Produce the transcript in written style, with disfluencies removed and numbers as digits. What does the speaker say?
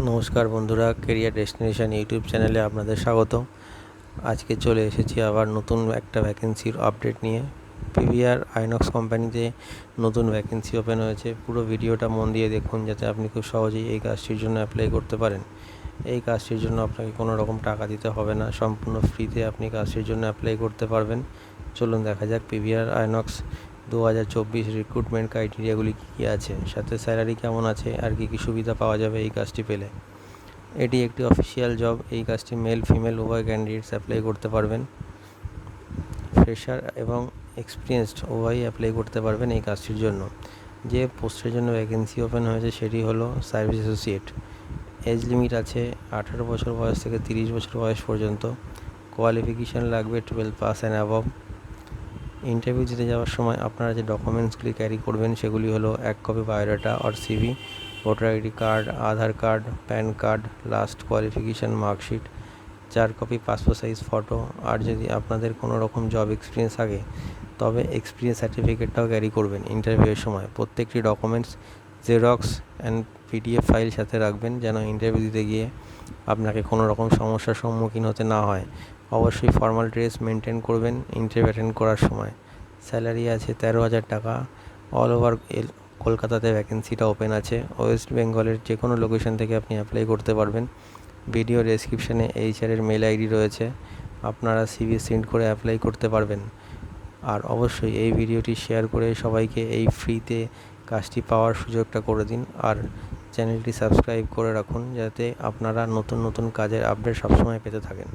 নমস্কার বন্ধুরা, career destination YouTube চ্যানেলে আপনাদের স্বাগত। আজকে চলে এসেছি আবার নতুন একটা ভ্যাকেন্সির আপডেট নিয়ে। পিভিআর আইনক্স কোম্পানিতে নতুন ভ্যাকেন্সি ওপেন হয়েছে। পুরো ভিডিওটা মন দিয়ে দেখুন, যাতে আপনি খুব সহজেই এই কাজটির জন্য অ্যাপ্লাই করতে পারেন। এই কাজটির জন্য আপনাকে কোনো রকম টাকা দিতে হবে না, সম্পূর্ণ ফ্রিতে আপনি কাজটির জন্য অ্যাপ্লাই করতে পারবেন। চলুন দেখা যাক পিভিআর আইনক্স 2024 রিক্রুটমেন্ট ক্রাইটেরিয়াগুলি কী আছে, সাথে স্যালারি কেমন আছে, আর কী সুবিধা পাওয়া যাবে এই কাজটি পেলে। এটি একটি অফিসিয়াল জব। এই কাজটি মেল ফিমেল উভয় ক্যান্ডিডেটস অ্যাপ্লাই করতে পারবেন। ফ্রেশার এবং এক্সপিরিয়েন্সড উভয়ই অ্যাপ্লাই করতে পারবেন এই কাজটির জন্য। যে পোস্টের জন্য ভ্যাকেন্সি ওপেন হয়েছে সেটি হলো সার্ভিস অ্যাসোসিয়েট। এজ লিমিট আছে 18 বছর বয়স থেকে 30 বছর বয়স পর্যন্ত। কোয়ালিফিকেশান লাগবে 12 পাস অ্যান্ড অ্যাবভ। ইন্টারভিউ দিতে যাওয়ার সময় আপনারা যে ডকুমেন্টসগুলি ক্যারি করবেন সেগুলি হলো 1 কপি বায়োডাটা আর CV, voter ID card, Aadhaar card, PAN card, last qualification marksheet, 4 copy passport size photo. আর যদি আপনাদের কোনো রকম জব এক্সপিরিয়েন্স থাকে তবে এক্সপিরিয়েন্স সার্টিফিকেটটাও ক্যারি করবেন। ইন্টারভিউয়ের সময় প্রত্যেকটি documents xerox and PDF file সাথে রাখবেন, যেন ইন্টারভিউ দিতে গিয়ে আপনাকে কোনো রকম সমস্যার সম্মুখীন হতে না হয়। অবশ্যই ফর্মাল ড্রেস মেনটেন করবেন ইন্টারভিউ অ্যাটেন্ড করার সময়। স্যালারি আছে 13,000 টাকা। অল ওভার কলকাতাতে ভ্যাকেন্সিটা ওপেন আছে। ওয়েস্ট বেঙ্গলের যে কোনো লোকেশন থেকে আপনি অ্যাপ্লাই করতে পারবেন। ভিডিও ডেসক্রিপশানে এইচআরের মেল আইডি রয়েছে, আপনারা সিভি সেন্ড করে অ্যাপ্লাই করতে পারবেন। আর অবশ্যই এই ভিডিওটি শেয়ার করে সবাইকে এই ফ্রিতে কাজটি পাওয়ার সুযোগটা করে দিন। আর চ্যানেলটি সাবস্ক্রাইব করে রাখুন, যাতে আপনারা নতুন নতুন কাজের আপডেট সবসময় পেতে থাকেন।